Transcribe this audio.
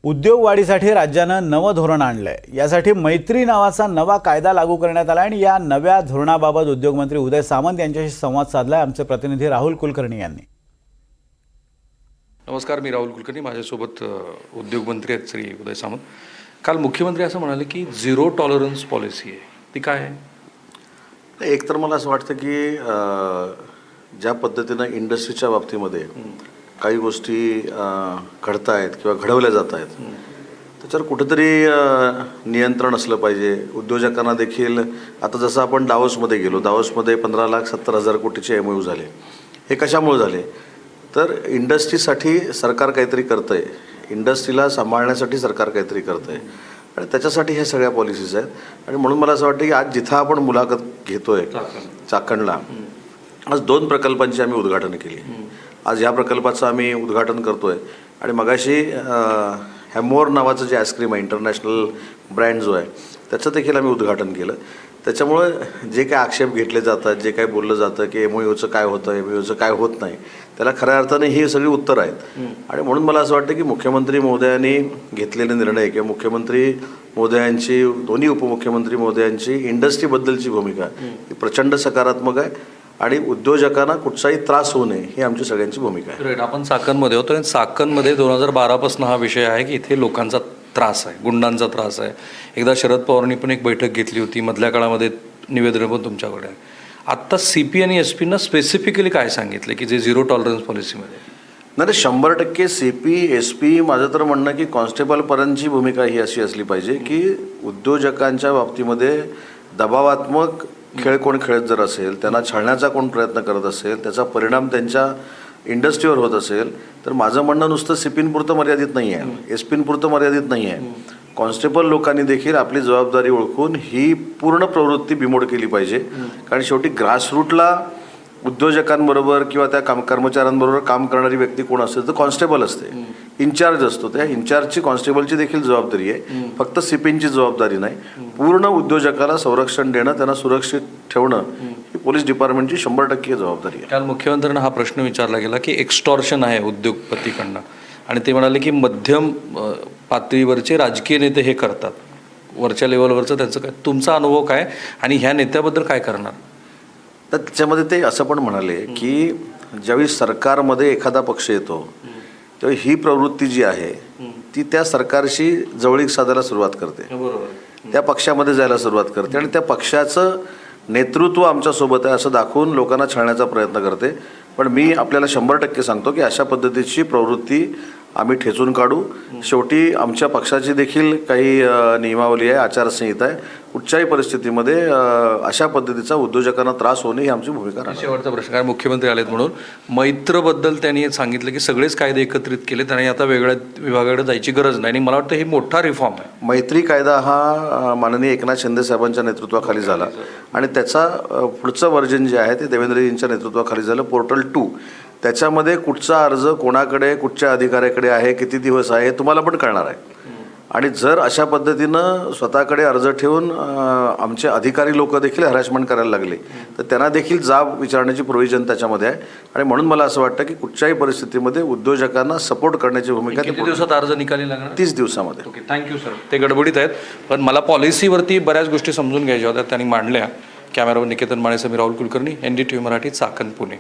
उद्योग वाढीसाठी राज्यानं नवं धोरण आणलंय। यासाठी मैत्री नावाचा नवा कायदा लागू करण्यात आला आणि या नव्या धोरणाबाबत उद्योगमंत्री उदय सामंत यांच्याशी संवाद साधलाय आमचे प्रतिनिधी राहुल कुलकर्णी यांनी। नमस्कार, मी राहुल कुलकर्णी, माझ्यासोबत उद्योगमंत्री आहेत श्री उदय सामंत। काल मुख्यमंत्री असं म्हणाले की झिरो टॉलरन्स पॉलिसी आहे, ती काय आहे? एक तर मला असं वाटतं की ज्या पद्धतीनं इंडस्ट्रीच्या बाबतीमध्ये काही गोष्टी घडत आहेत किंवा घडवल्या जात आहेत त्याच्यावर कुठेतरी नियंत्रण असलं पाहिजे। उद्योजकांना देखील आता जसं आपण दावोसमध्ये गेलो, दावोसमध्ये 15,70,000 कोटीचे MOU झाले। हे कशामुळे झाले तर इंडस्ट्रीसाठी सरकार काहीतरी करतं आहे, इंडस्ट्रीला सांभाळण्यासाठी सरकार काहीतरी करतं आहे आणि त्याच्यासाठी ह्या सगळ्या पॉलिसीज आहेत। आणि म्हणून मला असं वाटतं की आज जिथं आपण मुलाखत घेतोय चाकणला, आज 2 प्रकल्पांची आम्ही उद्घाटन केली। आज या प्रकल्पाचं आम्ही उद्घाटन करतोय आणि मगाशी हॅमोर नावाचं जे आईस्क्रीम आहे, इंटरनॅशनल ब्रँड जो आहे, त्याचं देखील आम्ही उद्घाटन केलं। त्याच्यामुळे जे काय आक्षेप घेतले जातात, जे काय बोललं जातं की MOUचं काय होतं, MOUचं काय होत नाही, त्याला खऱ्या अर्थाने ही सगळी उत्तरं आहेत। आणि म्हणून मला असं वाटतं की मुख्यमंत्री महोदयांनी घेतलेले निर्णय किंवा मुख्यमंत्री महोदयांची, दोन्ही उपमुख्यमंत्री महोदयांची इंडस्ट्रीबद्दलची भूमिका ही प्रचंड सकारात्मक आहे आणि उद्योजकांना कुठचाही त्रास होऊ नये ही आमची सगळ्यांची भूमिका आहे। राईट, आपण चाकणमध्ये होतो आणि चाकणमध्ये 2012 पासून हा विषय आहे की इथे लोकांचा त्रास आहे, गुंडांचा त्रास आहे। एकदा शरद पवारांनी पण एक बैठक घेतली होती, मधल्या काळामध्ये निवेदन पण तुमच्याकडे आहे। आत्ता CP आणि SP स्पेसिफिकली काय सांगितलं की जे झिरो टॉलरन्स पॉलिसीमध्ये? नाही, 100% CP SP माझं तर म्हणणं की कॉन्स्टेबलपर्यंतची भूमिका ही अशी असली पाहिजे की उद्योजकांच्या बाबतीमध्ये दबावात्मक खेळ कोण खेळत जर असेल, त्यांना छळण्याचा कोण प्रयत्न करत असेल, त्याचा परिणाम त्यांच्या इंडस्ट्रीवर होत असेल तर माझं म्हणणं नुसतं CPपुरतं मर्यादित नाही आहे, SPपुरतं मर्यादित नाही आहे। कॉन्स्टेबल लोकांनी देखील आपली जबाबदारी ओळखून ही पूर्ण प्रवृत्ती बिमोड केली पाहिजे। कारण शेवटी ग्रासरूटला उद्योजकांबरोबर किंवा त्या कर्मचाऱ्यांबरोबर काम करणारी व्यक्ती कोण असते तर कॉन्स्टेबल असते, इंचार्ज असतो। त्या इंचार्जची कॉन्स्टेबलची देखील जबाबदारी आहे, फक्त CPची जबाबदारी नाही। पूर्ण उद्योजकाला संरक्षण देणं, त्यांना सुरक्षित ठेवणं ही पोलीस डिपार्टमेंटची 100% जबाबदारी आहे। काल मुख्यमंत्र्यांना हा प्रश्न विचारला गेला की एक्स्टॉर्शन आहे उद्योगपतीकडनं आणि ते म्हणाले की मध्यम पातळीवरचे राजकीय नेते हे करतात, वरच्या लेवलवरचं त्यांचं काय, तुमचा अनुभव काय आणि ह्या नेत्याबद्दल काय करणार? तर त्याच्यामध्ये ते असं पण म्हणाले की ज्यावेळी सरकारमध्ये एखादा पक्ष येतो तेव्हा ही प्रवृत्ती जी आहे ती त्या सरकारशी जवळीक साधायला सुरुवात करते, त्या पक्षामध्ये जायला सुरुवात करते आणि त्या पक्षाचं नेतृत्व आमच्यासोबत आहे असं दाखवून लोकांना छळण्याचा प्रयत्न करते। पण मी आपल्याला 100% सांगतो की अशा पद्धतीची प्रवृत्ती आम्ही ठेचून काढू। शेवटी आमच्या पक्षाची देखील काही नियमावली आहे, आचारसंहिता आहे। कुठच्याही परिस्थितीमध्ये अशा पद्धतीचा उद्योजकांना त्रास होणे ही आमची भूमिका राहणार। शेवटचा प्रश्न, कारण मुख्यमंत्री आलेत म्हणून मैत्रबद्दल त्यांनी सांगितलं की सगळेच कायदे एकत्रित केलेत आणि आता वेगळ्या विभागाकडे जायची गरज नाही आणि मला वाटतं हे मोठा रिफॉर्म आहे। मैत्री कायदा हा माननीय एकनाथ शिंदे साहेबांच्या नेतृत्वाखाली झाला आणि त्याचा पुढचं वर्जन जे आहे ते देवेंद्रजींच्या नेतृत्वाखाली झालं, पोर्टल 2। त्याच्यामध्ये कुठचा अर्ज कोणाकडे, कुठच्या अधिकाऱ्याकडे आहे, किती दिवस आहे, तुम्हाला पण कळणार आहे। आणि जर अशा पद्धतीनं स्वतःकडे अर्ज ठेवून आमचे अधिकारी लोक देखील हॅरॅसमेंट करायला लागले तर त्यांना देखील जाब विचारण्याची प्रोव्हिजन त्याच्यामध्ये आहे। आणि म्हणून मला असं वाटतं की कुठच्याही परिस्थितीमध्ये उद्योजकांना सपोर्ट करण्याची भूमिका किती दिवसात अर्ज निकाली लागणार? 30 दिवसामध्ये। Okay, thank you sir. ते गडबडीत आहेत पण मला पॉलिसीवरती बऱ्याच गोष्टी समजून घ्यायच्या होत्या, त्यांनी मांडल्या। कॅमेरावर निकेतन मानेसह मी राहुल कुलकर्णी, NDTV मराठी, चाकण, पुणे।